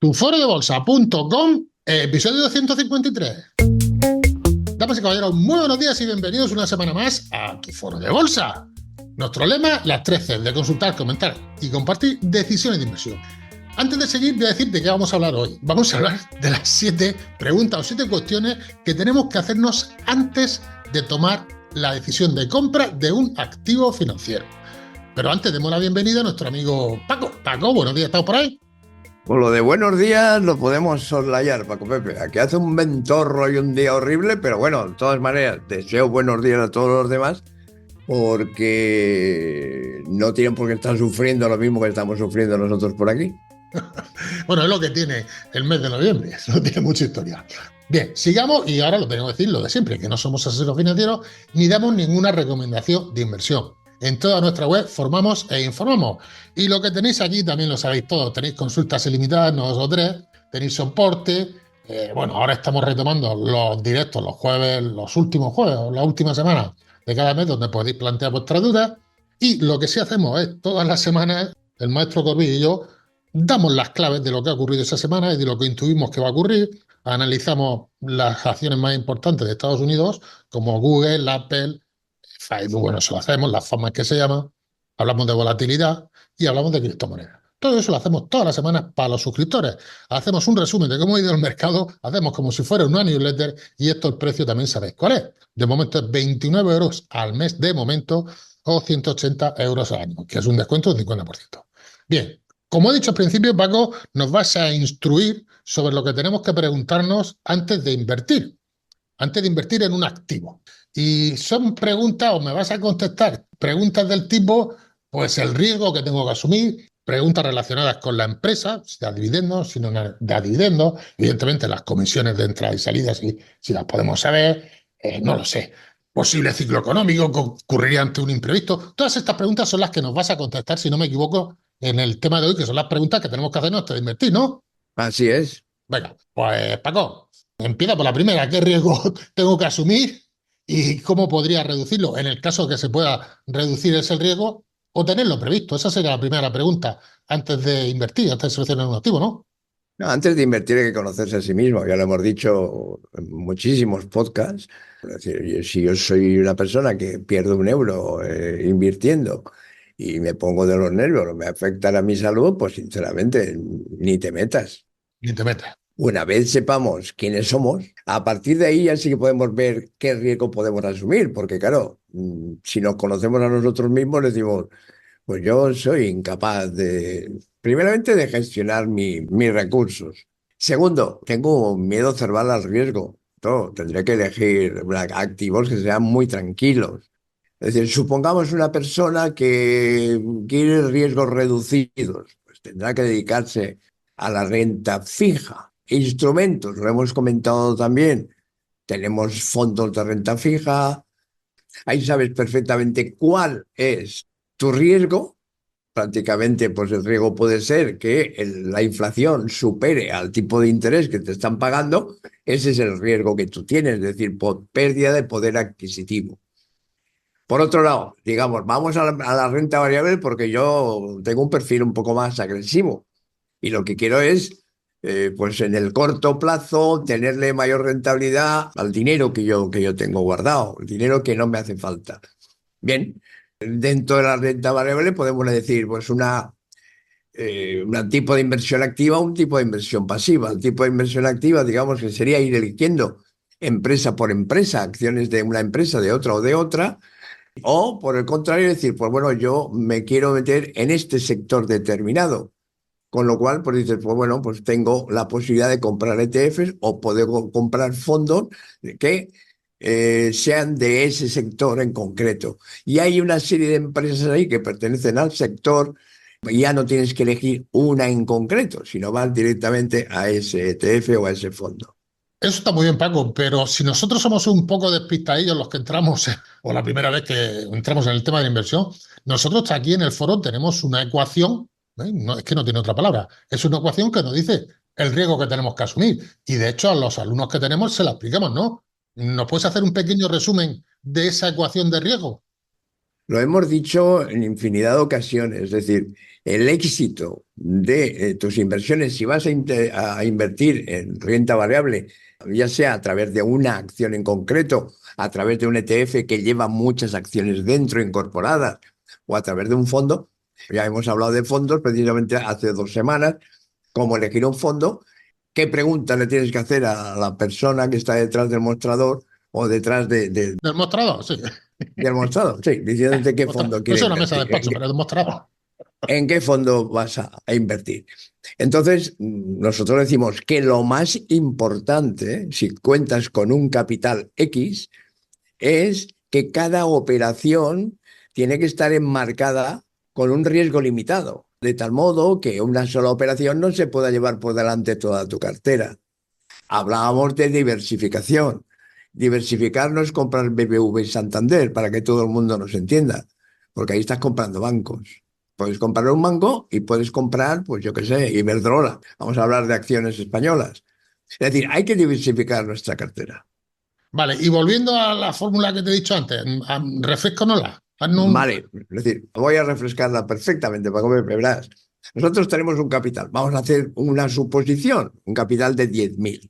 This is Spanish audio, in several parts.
Tuforodebolsa.com, episodio 253. Damas y caballeros, muy buenos días y bienvenidos una semana más a Tu Foro de Bolsa. Nuestro lema, las 3 Cs de consultar, comentar y compartir decisiones de inversión. Antes de seguir, voy a decir de qué vamos a hablar hoy. Vamos a hablar de las 7 preguntas o 7 cuestiones que tenemos que hacernos antes de tomar la decisión de compra de un activo financiero. Pero antes demos la bienvenida a nuestro amigo Paco. Paco, buenos días, ¿estás por ahí? Pues lo de buenos días lo podemos soslayar, Paco Pepe. Aquí hace un ventorro y un día horrible, pero bueno, de todas maneras, deseo buenos días a todos los demás porque no tienen por qué estar sufriendo lo mismo que estamos sufriendo nosotros por aquí. Bueno, es lo que tiene el mes de noviembre, no tiene mucha historia. Bien, sigamos y ahora lo tengo que decir lo de siempre, que no somos asesoros financieros ni damos ninguna recomendación de inversión. En toda nuestra web formamos e informamos. Y lo que tenéis aquí también lo sabéis todos. Tenéis consultas ilimitadas, no 2 o 3, tenéis soporte. Bueno, ahora estamos retomando los directos los jueves, los últimos jueves, la última semana de cada mes, donde podéis plantear vuestras dudas. Y lo que sí hacemos es, todas las semanas, el maestro Corbí y yo damos las claves de lo que ha ocurrido esa semana y de lo que intuimos que va a ocurrir. Analizamos las acciones más importantes de Estados Unidos, como Google, Apple, Facebook, bueno, eso lo hacemos, las formas que se llaman, hablamos de volatilidad y hablamos de criptomonedas. Todo eso lo hacemos todas las semanas para los suscriptores. Hacemos un resumen de cómo ha ido el mercado, hacemos como si fuera una newsletter y esto el precio también sabéis cuál es. De momento es 29 euros al mes de momento o 180 euros al año, que es un descuento del 50%. Bien, como he dicho al principio, Paco, nos vas a instruir sobre lo que tenemos que preguntarnos antes de invertir en un activo. Y son preguntas, o me vas a contestar preguntas del tipo, pues el riesgo que tengo que asumir, preguntas relacionadas con la empresa, si da dividendos, si no da dividendos, evidentemente las comisiones de entrada y salida, si las podemos saber, no lo sé. Posible ciclo económico que ocurriría ante un imprevisto. Todas estas preguntas son las que nos vas a contestar, si no me equivoco, en el tema de hoy, que son las preguntas que tenemos que hacernos antes de invertir, ¿no? Así es. Venga, pues Paco, empieza por la primera. ¿Qué riesgo tengo que asumir y cómo podría reducirlo? En el caso que se pueda reducir ese riesgo o tenerlo previsto. Esa sería la primera pregunta antes de invertir, antes de seleccionar un activo, ¿no? No, antes de invertir hay que conocerse a sí mismo. Ya lo hemos dicho en muchísimos podcasts. Es decir, si yo soy una persona que pierde un euro invirtiendo y me pongo de los nervios, me afectan a mi salud, pues sinceramente ni te metas. Ni te metas. Una vez sepamos quiénes somos, a partir de ahí ya sí que podemos ver qué riesgo podemos asumir, porque claro, si nos conocemos a nosotros mismos, decimos, pues yo soy incapaz primeramente, de gestionar mis recursos. Segundo, tengo un miedo cerval al riesgo. Tendré que elegir activos que sean muy tranquilos. Es decir, supongamos una persona que quiere riesgos reducidos, pues tendrá que dedicarse a la renta fija. Instrumentos, lo hemos comentado también. Tenemos fondos de renta fija. Ahí sabes perfectamente cuál es tu riesgo. Prácticamente, pues el riesgo puede ser que la inflación supere al tipo de interés que te están pagando. Ese es el riesgo que tú tienes, es decir, por pérdida de poder adquisitivo. Por otro lado, digamos, vamos a la renta variable porque yo tengo un perfil un poco más agresivo y lo que quiero es, pues en el corto plazo, tenerle mayor rentabilidad al dinero que yo tengo guardado, el dinero que no me hace falta. Bien, dentro de la renta variable podemos decir, pues un tipo de inversión activa, un tipo de inversión pasiva. El tipo de inversión activa, digamos que sería ir eligiendo empresa por empresa, acciones de una empresa, de otra o de otra. O, por el contrario, decir, pues bueno, yo me quiero meter en este sector determinado. Con lo cual, pues dices, pues bueno, pues tengo la posibilidad de comprar ETFs o poder comprar fondos que sean de ese sector en concreto. Y hay una serie de empresas ahí que pertenecen al sector y ya no tienes que elegir una en concreto, sino vas directamente a ese ETF o a ese fondo. Eso está muy bien, Paco, pero si nosotros somos un poco despistadillos los que entramos, o la primera vez que entramos en el tema de la inversión, nosotros aquí en el foro tenemos una ecuación, no, es que no tiene otra palabra, es una ecuación que nos dice el riesgo que tenemos que asumir. Y de hecho a los alumnos que tenemos se la explicamos, ¿no? ¿Nos puedes hacer un pequeño resumen de esa ecuación de riesgo? Lo hemos dicho en infinidad de ocasiones, es decir, el éxito de tus inversiones, si vas a invertir en renta variable, ya sea a través de una acción en concreto, a través de un ETF que lleva muchas acciones dentro incorporadas, o a través de un fondo, ya hemos hablado de fondos precisamente hace 2 semanas, cómo elegir un fondo, qué preguntas le tienes que hacer a la persona que está detrás del mostrador o detrás Del mostrador, sí. del mostrador, sí, diciéndote qué fondo No es quiere una mesa de invertir, despacho, pero es mostrador. en qué fondo vas a invertir. Entonces, nosotros decimos que lo más importante, si cuentas con un capital X, es que cada operación tiene que estar enmarcada con un riesgo limitado, de tal modo que una sola operación no se pueda llevar por delante toda tu cartera. Hablábamos de diversificación. Diversificar no es comprar BBV y Santander, para que todo el mundo nos entienda, porque ahí estás comprando bancos. Puedes comprar un banco y puedes comprar, pues yo qué sé, Iberdrola. Vamos a hablar de acciones españolas. Es decir, hay que diversificar nuestra cartera. Vale, y volviendo a la fórmula que te he dicho antes, refrescánosla. Haznos Vale, es decir, voy a refrescarla perfectamente para que me verás. Nosotros tenemos un capital, vamos a hacer una suposición, un capital de 10.000.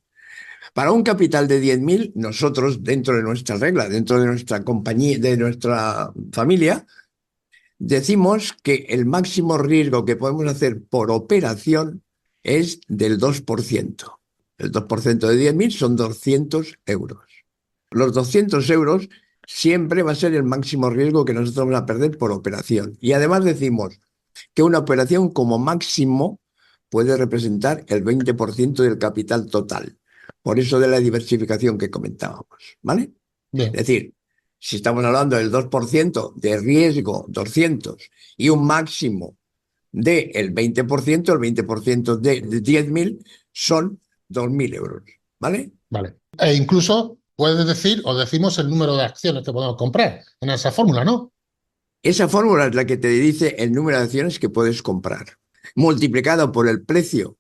Para un capital de 10.000, nosotros, dentro de nuestra regla, dentro de nuestra compañía, de nuestra familia, decimos que el máximo riesgo que podemos hacer por operación es del 2%. El 2% de 10.000 son 200 euros. Los 200 euros siempre va a ser el máximo riesgo que nosotros vamos a perder por operación. Y además decimos que una operación como máximo puede representar el 20% del capital total. Por eso de la diversificación que comentábamos, ¿vale? Es bien. decir, si estamos hablando del 2% de riesgo, 200, y un máximo del 20%, el 20% de 10.000 son 2.000 euros, ¿vale? Vale. E incluso puedes decir o decimos el número de acciones que podemos comprar en esa fórmula, ¿no? Esa fórmula es la que te dice el número de acciones que puedes comprar. Multiplicado por el precio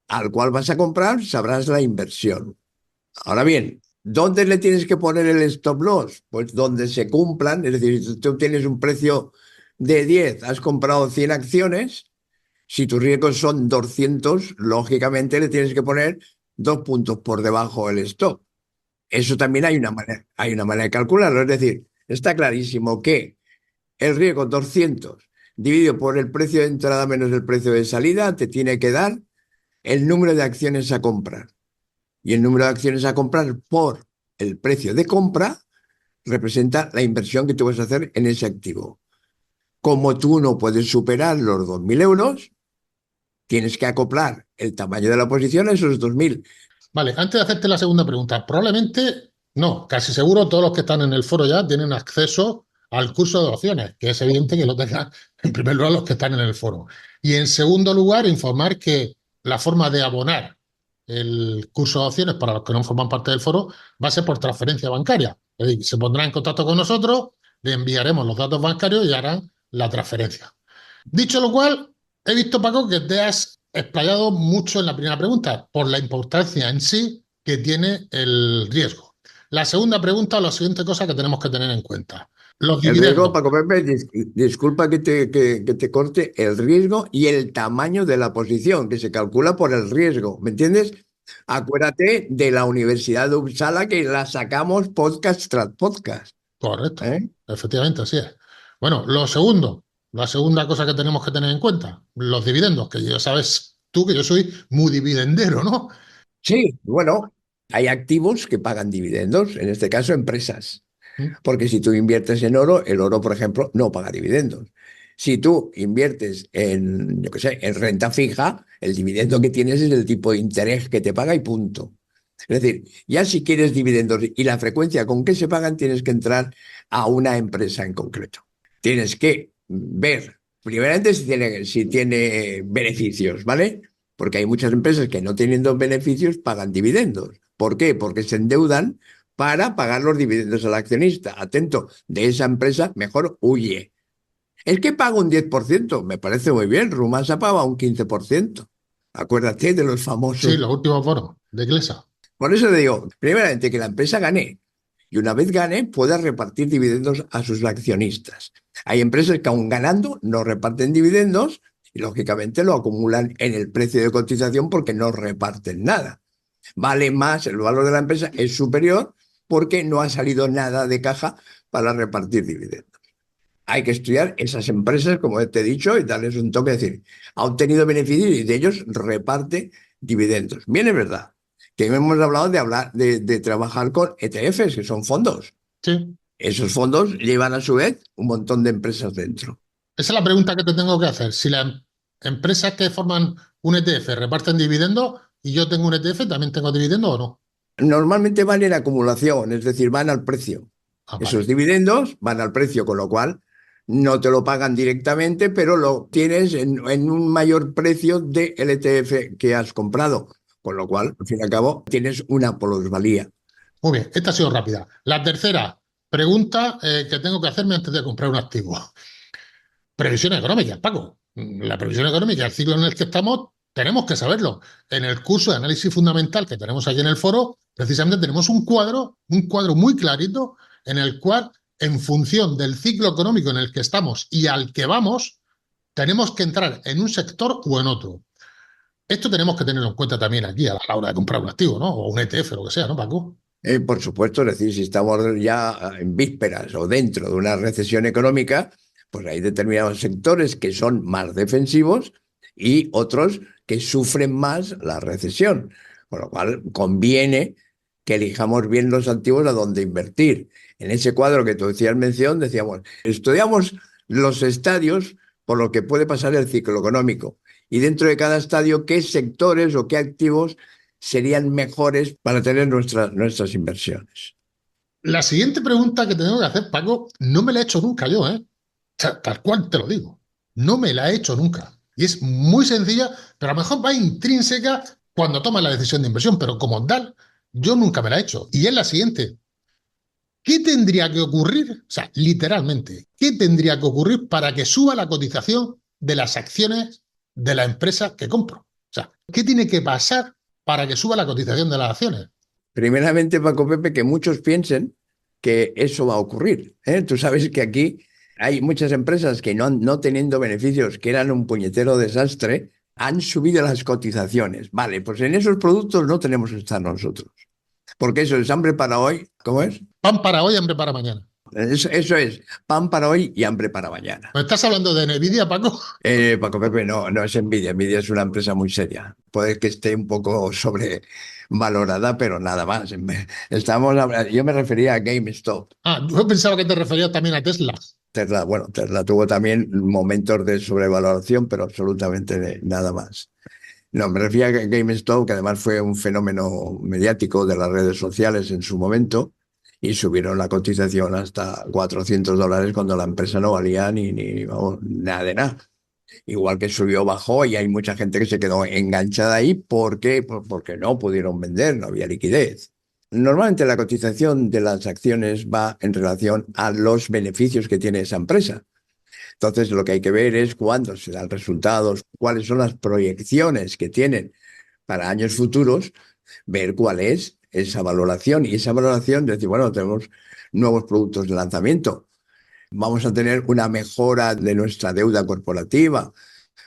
al cual vas a comprar, sabrás la inversión. Ahora bien, ¿dónde le tienes que poner el stop loss? Pues donde se cumplan, es decir, si tú tienes un precio de 10, has comprado 100 acciones, si tus riesgos son 200, lógicamente le tienes que poner 2 puntos por debajo del stop. Eso también hay una manera de calcularlo, es decir, está clarísimo que el riesgo 200 dividido por el precio de entrada menos el precio de salida te tiene que dar el número de acciones a comprar. Y el número de acciones a comprar por el precio de compra representa la inversión que tú vas a hacer en ese activo. Como tú no puedes superar los 2.000 euros, tienes que acoplar el tamaño de la posición a esos 2.000. Vale, antes de hacerte la segunda pregunta, probablemente, no, casi seguro todos los que están en el foro ya tienen acceso al curso de opciones, que es evidente que lo tengan en primer lugar los que están en el foro. Y en segundo lugar, informar que la forma de abonar el curso de opciones para los que no forman parte del foro va a ser por transferencia bancaria. Es decir, se pondrán en contacto con nosotros, le enviaremos los datos bancarios y harán la transferencia. Dicho lo cual, he visto, Paco, que te has explayado mucho en la primera pregunta por la importancia en sí que tiene el riesgo. La segunda pregunta, la siguiente cosa que tenemos que tener en cuenta. Los El riesgo, dividendos. Paco Pepe, disculpa que te corte, el riesgo y el tamaño de la posición, que se calcula por el riesgo, ¿me entiendes? Acuérdate de la Universidad de Uppsala que la sacamos podcast tras podcast, Correcto, ¿eh? efectivamente, así es. Bueno, lo segundo, la segunda cosa que tenemos que tener en cuenta, los dividendos, que ya sabes tú que yo soy muy dividendero, ¿no? Sí, bueno, hay activos que pagan dividendos, en este caso empresas. ¿Mm? Porque si tú inviertes en oro, el oro, por ejemplo, no paga dividendos. Si tú inviertes en, yo qué sé, en renta fija, el dividendo que tienes es el tipo de interés que te paga y punto. Es decir, ya si quieres dividendos y la frecuencia con que se pagan, tienes que entrar a una empresa en concreto. Tienes que ver, primeramente, si tiene beneficios, ¿vale? Porque hay muchas empresas que no teniendo beneficios pagan dividendos. ¿Por qué? Porque se endeudan para pagar los dividendos al accionista. Atento, de esa empresa mejor huye. Es que paga un 10%, me parece muy bien. Rumasa paga un 15%. Acuérdate de los Sí, famosos. los últimos bonos de Glesa. Por eso te digo, primeramente que la empresa gane y una vez gane pueda repartir dividendos a sus accionistas. Hay empresas que aun ganando no reparten dividendos y lógicamente lo acumulan en el precio de cotización porque no reparten nada. Vale más, el valor de la empresa es superior porque no ha salido nada de caja para repartir dividendos. Hay que estudiar esas empresas, como te he dicho, y darles un toque, decir, ha obtenido beneficios y de ellos reparte dividendos. Bien, es verdad que hemos hablado de trabajar con ETFs, que son fondos. Sí. Esos fondos llevan a su vez un montón de empresas dentro. Esa es la pregunta que te tengo que hacer. Si las empresas que forman un ETF reparten dividendos y yo tengo un ETF, ¿también tengo dividendos o no? Normalmente van en acumulación, es decir, van al precio. Ah, vale. Esos dividendos van al precio, con lo cual no te lo pagan directamente, pero lo tienes en un mayor precio del ETF que has comprado. Con lo cual, al fin y al cabo, tienes una plusvalía. Muy bien, esta ha sido rápida. La tercera pregunta que tengo que hacerme antes de comprar un activo. Previsión económica, Paco. La previsión económica, el ciclo en el que estamos, tenemos que saberlo. En el curso de análisis fundamental que tenemos aquí en el foro, precisamente tenemos un cuadro muy clarito, en el cual, en función del ciclo económico en el que estamos y al que vamos, tenemos que entrar en un sector o en otro. Esto tenemos que tenerlo en cuenta también aquí a la hora de comprar un activo, ¿no? O un ETF, lo que sea, ¿no, Paco? Por supuesto, es decir, si estamos ya en vísperas o dentro de una recesión económica, pues hay determinados sectores que son más defensivos y otros que sufren más la recesión. Con lo cual, conviene que elijamos bien los activos a donde invertir. En ese cuadro que tú decías mención, decíamos, estudiamos los estadios por lo que puede pasar el ciclo económico. Y dentro de cada estadio, qué sectores o qué activos serían mejores para tener nuestras inversiones. La siguiente pregunta que tengo que hacer, Paco, no me la he hecho nunca yo, ¿eh? O sea, tal cual te lo digo. No me la he hecho nunca. Y es muy sencilla, pero a lo mejor va intrínseca cuando tomas la decisión de inversión, pero como tal, yo nunca me la he hecho. Y es la siguiente. ¿Qué tendría que ocurrir? O sea, literalmente, ¿qué tendría que ocurrir para que suba la cotización de las acciones de la empresa que compro? O sea, ¿qué tiene que pasar para que suba la cotización de las acciones? Primeramente, Paco Pepe, que muchos piensen que eso va a ocurrir, ¿eh? Tú sabes que aquí hay muchas empresas que no teniendo beneficios, que eran un puñetero desastre, han subido las cotizaciones. Vale, pues en esos productos no tenemos que estar nosotros. Porque eso es hambre para hoy, ¿cómo es? Pan para hoy, hambre para mañana. Eso es pan para hoy y hambre para mañana. ¿Me estás hablando de Nvidia, Paco? Paco Pepe, no es Nvidia. Nvidia es una empresa muy seria. Puede que esté un poco sobrevalorada, pero nada más. Yo me refería a GameStop. Ah, yo pensaba que te referías también a Tesla. Tesla tuvo también momentos de sobrevaloración, pero absolutamente nada más. No, me refería a GameStop, que además fue un fenómeno mediático de las redes sociales en su momento, y subieron la cotización hasta $400 cuando la empresa no valía vamos, nada de nada. Igual que subió, bajó y hay mucha gente que se quedó enganchada ahí porque no pudieron vender, no había liquidez. Normalmente la cotización de las acciones va en relación a los beneficios que tiene esa empresa. Entonces lo que hay que ver es cuándo se dan resultados, cuáles son las proyecciones que tienen para años futuros, ver cuál es esa valoración. Y esa valoración, decir, bueno, tenemos nuevos productos de lanzamiento, vamos a tener una mejora de nuestra deuda corporativa,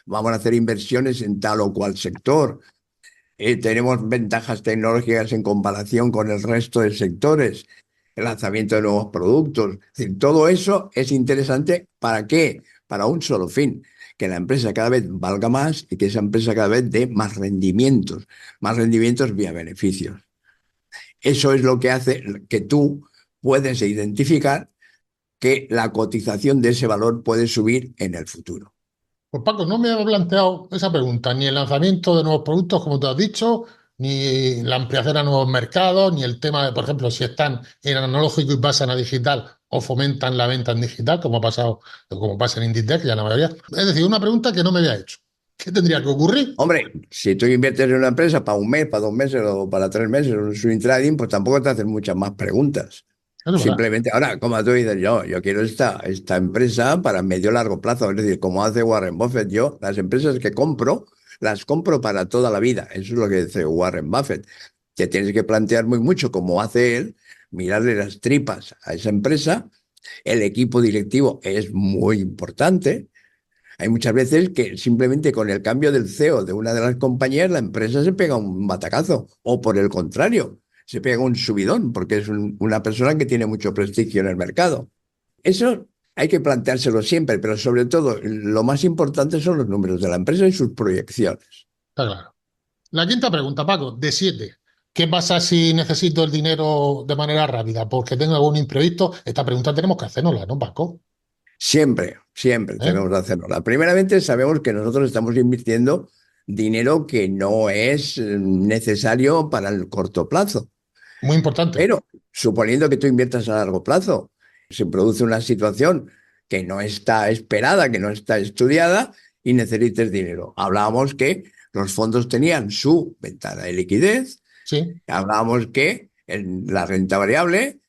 vamos a hacer inversiones en tal o cual sector, tenemos ventajas tecnológicas en comparación con el resto de sectores, el lanzamiento de nuevos productos. Es decir, todo eso es interesante. ¿Para qué? Para un solo fin, que la empresa cada vez valga más y que esa empresa cada vez dé más rendimientos vía beneficios. Eso es lo que hace que tú puedes identificar que la cotización de ese valor puede subir en el futuro. Pues Paco, no me había planteado esa pregunta, ni el lanzamiento de nuevos productos, como tú has dicho, ni la ampliación a nuevos mercados, ni el tema de, por ejemplo, si están en analógico y pasan a digital o fomentan la venta en digital, como ha pasado, como pasa en Inditex, ya la mayoría. Es decir, una pregunta que no me había hecho. ¿Qué tendría que ocurrir? Hombre, si tú inviertes en una empresa para un mes, para 2 meses o para 3 meses en un swing trading, pues tampoco te hacen muchas más preguntas. Es verdad. Simplemente, ahora, como tú dices, yo quiero esta empresa para medio largo plazo. Es decir, como hace Warren Buffett, yo las empresas que compro, las compro para toda la vida. Eso es lo que dice Warren Buffett. Que tienes que plantear muy mucho, como hace él, mirarle las tripas a esa empresa El equipo directivo es muy importante. Hay muchas veces que simplemente con el cambio del CEO de una de las compañías la empresa se pega un batacazo o por el contrario, se pega un subidón porque es una persona que tiene mucho prestigio en el mercado. Eso hay que planteárselo siempre, pero sobre todo lo más importante son los números de la empresa y sus proyecciones. Está claro. La quinta pregunta, Paco, de 7. ¿Qué pasa si necesito el dinero de manera rápida? Porque tengo algún imprevisto. Esta pregunta tenemos que hacernosla, ¿no, Paco? Siempre, siempre ¿Eh? tenemos que hacerlo. Primeramente, sabemos que nosotros estamos invirtiendo dinero que no es necesario para el corto plazo. Muy importante. Pero suponiendo que tú inviertas a largo plazo, se produce una situación que no está esperada, que no está estudiada y necesites dinero. Hablábamos que los fondos tenían su ventana de liquidez, Sí, hablábamos que en la renta variable,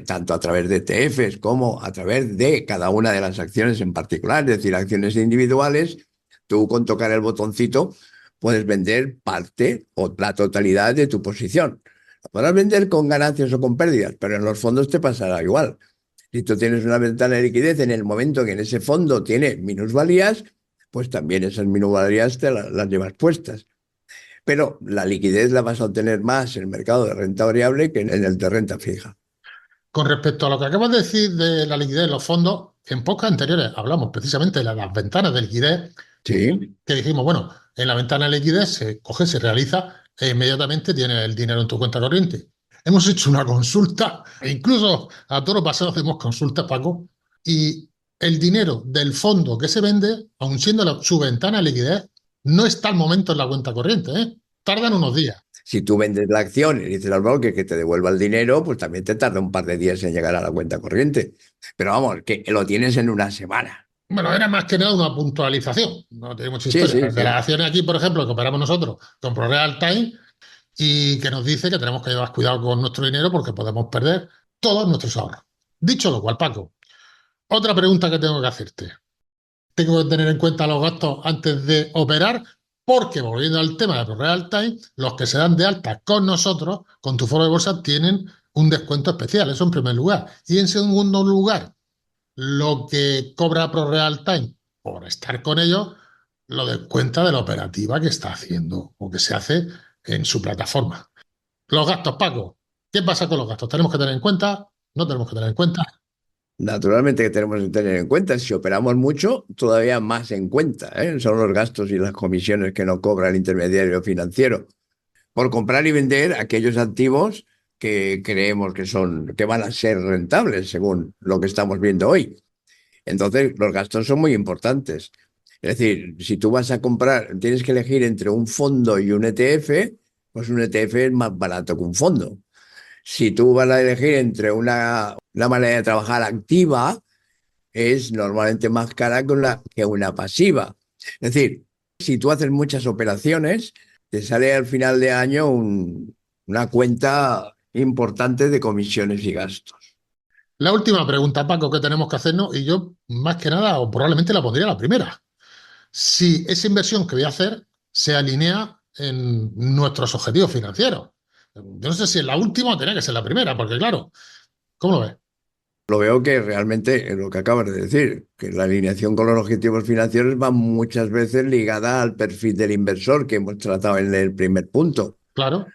tanto a través de ETFs como a través de cada una de las acciones en particular, es decir, acciones individuales, tú con tocar el botoncito puedes vender parte o la totalidad de tu posición. La podrás vender con ganancias o con pérdidas, pero en los fondos te pasará igual. Si tú tienes una ventana de liquidez en el momento que en ese fondo tiene minusvalías, pues también esas minusvalías las llevas puestas. Pero la liquidez la vas a obtener más en el mercado de renta variable que en el de renta fija. con respecto a lo que acabas de decir de la liquidez de los fondos, en podcast anteriores hablamos precisamente de las ventanas de liquidez, Sí, que dijimos, bueno, en la ventana de liquidez se coge, se realiza e inmediatamente tienes el dinero en tu cuenta corriente. Hemos hecho una consulta, e incluso a toro pasado hacemos consultas, Paco, y el dinero del fondo que se vende, aun siendo su ventana de liquidez, no está al momento en la cuenta corriente, ¿eh? Tardan unos días. si tú vendes la acción y dices al broker que te devuelva el dinero, pues también te tarda un par de días en llegar a la cuenta corriente. Pero vamos, que lo tienes en una semana. Bueno, era más que nada una puntualización, no tiene mucha Sí, historia. sí, De sí. las acciones aquí, por ejemplo, que operamos nosotros con ProReal Time y que nos dice que tenemos que llevar cuidado con nuestro dinero porque podemos perder todos nuestros ahorros. Dicho lo cual, Paco, otra pregunta que tengo que hacerte. Tengo que tener en cuenta los gastos antes de operar porque, volviendo al tema de ProReal Time, los que se dan de alta con nosotros, con tu foro de bolsa, tienen un descuento especial, eso en primer lugar. Y en segundo lugar, lo que cobra ProReal Time por estar con ellos, lo descuenta de la operativa que está haciendo o que se hace en su plataforma. Los gastos, Paco. ¿Qué pasa con los gastos? ¿Tenemos que tener en cuenta? ¿No tenemos que tener en cuenta? Naturalmente que tenemos que tener en cuenta, si operamos mucho, todavía más en cuenta, ¿eh? Son los gastos y las comisiones que no cobra el intermediario financiero por comprar y vender aquellos activos que creemos que son, que van a ser rentables, según lo que estamos viendo hoy. Entonces, los gastos son muy importantes. Es decir, si tú vas a comprar, tienes que elegir entre un fondo y un ETF, pues un ETF es más barato que un fondo. Si tú vas a elegir entre una manera de trabajar activa, es normalmente más cara que una pasiva. Es decir, si tú haces muchas operaciones, te sale al final de año una cuenta importante de comisiones y gastos. La última pregunta, Paco, que tenemos que hacernos, y yo más que nada, o probablemente la pondría la primera. Si esa inversión que voy a hacer se alinea en nuestros objetivos financieros. Yo no sé si es la última o tenía que ser la primera, porque claro, ¿cómo lo ves? Lo veo que realmente es lo que acabas de decir, que la alineación con los objetivos financieros va muchas veces ligada al perfil del inversor que hemos tratado en el primer punto. Claro,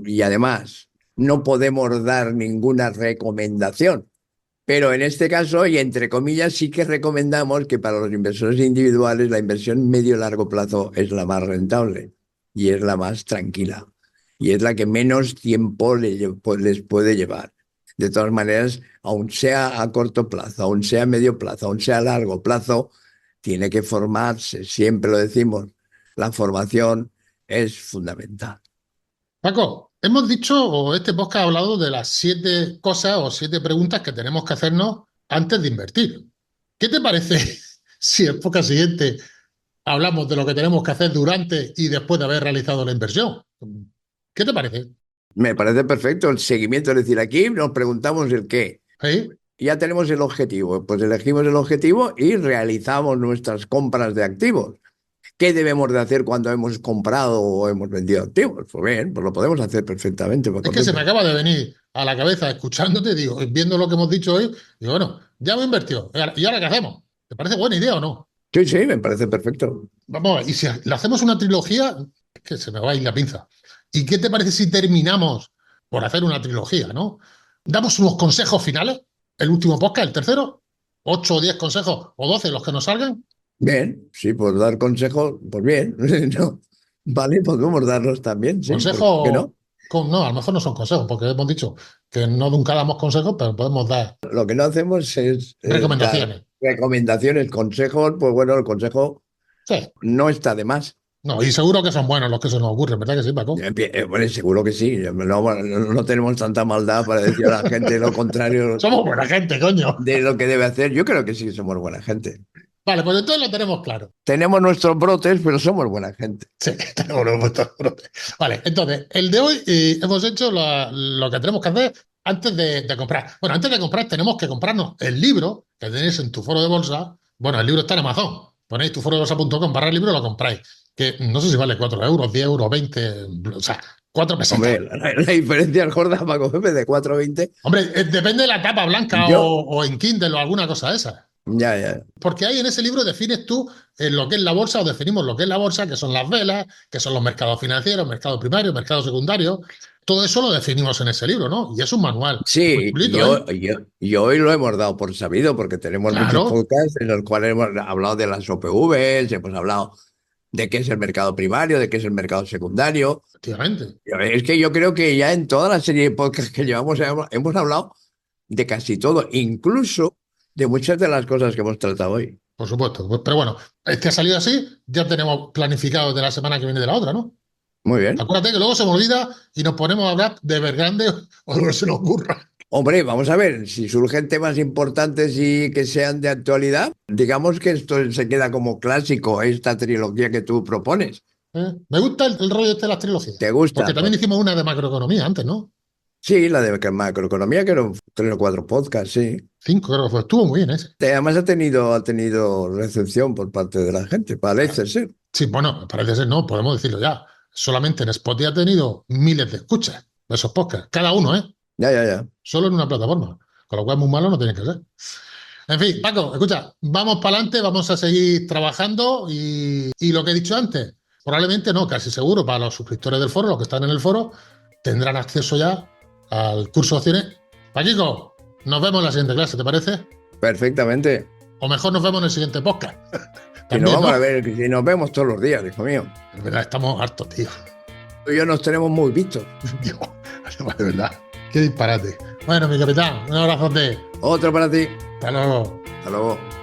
Y además, no podemos dar ninguna recomendación. Pero en este caso, y entre comillas, sí que recomendamos que para los inversores individuales la inversión medio-largo plazo es la más rentable y es la más tranquila y es la que menos tiempo les puede llevar. De todas maneras, aun sea a corto plazo, aun sea a medio plazo, aun sea a largo plazo, tiene que formarse, siempre lo decimos, la formación es fundamental. Paco, hemos dicho, o este podcast ha hablado de las 7 cosas o 7 preguntas que tenemos que hacernos antes de invertir. ¿Qué te parece si el podcast siguiente hablamos de lo que tenemos que hacer durante y después de haber realizado la inversión? ¿Qué te parece? Me parece perfecto el seguimiento, es decir, aquí nos preguntamos el qué. ¿Sí? Ya tenemos el objetivo, pues elegimos el objetivo y realizamos nuestras compras de activos. qué debemos de hacer cuando hemos comprado o hemos vendido activos. Pues bien, pues lo podemos hacer perfectamente. Es que se me acaba de venir a la cabeza escuchándote, digo, viendo lo que hemos dicho hoy, digo, bueno, ya me invertido. ¿Y ahora qué hacemos? ¿Te parece buena idea o no? Sí, sí, me parece perfecto. Vamos a ver, y si le hacemos una trilogía, es que se me va a ir la pinza. ¿Y qué te parece si terminamos por hacer una trilogía, no? Damos unos consejos finales, el último podcast, el tercero, 8 o 10 consejos o 12 los que nos salgan. Bien, sí, pues dar consejos, pues bien. No, vale, podemos darlos también, sí, ¿por qué Consejos, no? no, a lo mejor no son consejos, porque hemos dicho que no nunca damos consejos, pero podemos dar Lo que no hacemos es dar recomendaciones. recomendaciones, consejos, pues bueno, el consejo Sí, no está de más. no, y seguro que son buenos los que se nos ocurren, ¿verdad que sí, Paco? Bueno, seguro que sí. No tenemos tanta maldad para decir a la gente lo contrario Somos buena gente, coño. de lo que debe hacer. Yo creo que sí somos buena gente. Vale, pues entonces lo tenemos claro. Tenemos nuestros brotes, pero somos buena gente. Sí, tenemos nuestros brotes. Vale, entonces, el de hoy hemos hecho lo que tenemos que hacer antes de comprar. Bueno, antes de comprar tenemos que comprarnos el libro que tenéis en tu foro de bolsa. Bueno, el libro está en Amazon. Ponéis tuforodebolsa.com/libro y lo compráis. Que no sé si vale 4 euros, 10 euros, 20, o sea, 4 pesetas. Hombre, la diferencia es gorda para cogerme de 4,20. Hombre, depende de la tapa blanca Yo, o en Kindle o alguna cosa de esa. ya. Porque ahí en ese libro defines tú lo que es la bolsa, o definimos lo que es la bolsa, que son las velas, que son los mercados financieros, mercado primario, mercado secundario. Todo eso lo definimos en ese libro, ¿no? Y es un manual muy Sí, chulito, ¿eh? y hoy lo hemos dado por sabido porque tenemos muchos Claro, podcasts en los cuales hemos hablado de las OPVs, hemos hablado de qué es el mercado primario, de qué es el mercado secundario. efectivamente. Es que yo creo que ya en toda la serie de podcasts que llevamos hemos hablado de casi todo, incluso de muchas de las cosas que hemos tratado hoy. Por supuesto. Pero bueno, este ha salido así, ya tenemos planificado de la semana que viene de la otra, ¿no? Muy bien. Acuérdate que luego se me olvida y nos ponemos a hablar de Evergrande o lo que se nos ocurra. Hombre, vamos a ver, si surgen temas importantes y que sean de actualidad, digamos que esto se queda como clásico, esta trilogía que tú propones. Me gusta el rollo este de las trilogías. ¿Te gusta? Porque también Pues, hicimos una de macroeconomía antes, ¿no? sí, la de macroeconomía, que eran 3 o 4 podcasts, sí. 5 creo que fue. Estuvo muy bien ese. Además ha tenido recepción por parte de la gente, parece ser. Sí, bueno, parece ser, no, podemos decirlo ya. Solamente en Spotify ha tenido miles de escuchas de esos podcasts. Cada uno, ¿eh? Ya. Solo en una plataforma. Con lo cual, muy malo no tiene que ser. En fin, Paco, escucha, vamos para adelante, vamos a seguir trabajando y lo que he dicho antes, probablemente no, casi seguro, para los suscriptores del foro, los que están en el foro, tendrán acceso ya al curso de opciones. Paquico, nos vemos en la siguiente clase, ¿te parece? Perfectamente. O mejor nos vemos en el siguiente podcast. Si nos También, vamos a ¿no? ver, si nos vemos todos los días, hijo mío. De verdad, estamos hartos, tío. Tú y yo nos tenemos muy vistos. Dios, de verdad. Qué disparate. Bueno, mi capitán, un abrazote. Otro para ti. Hasta luego. Hasta luego.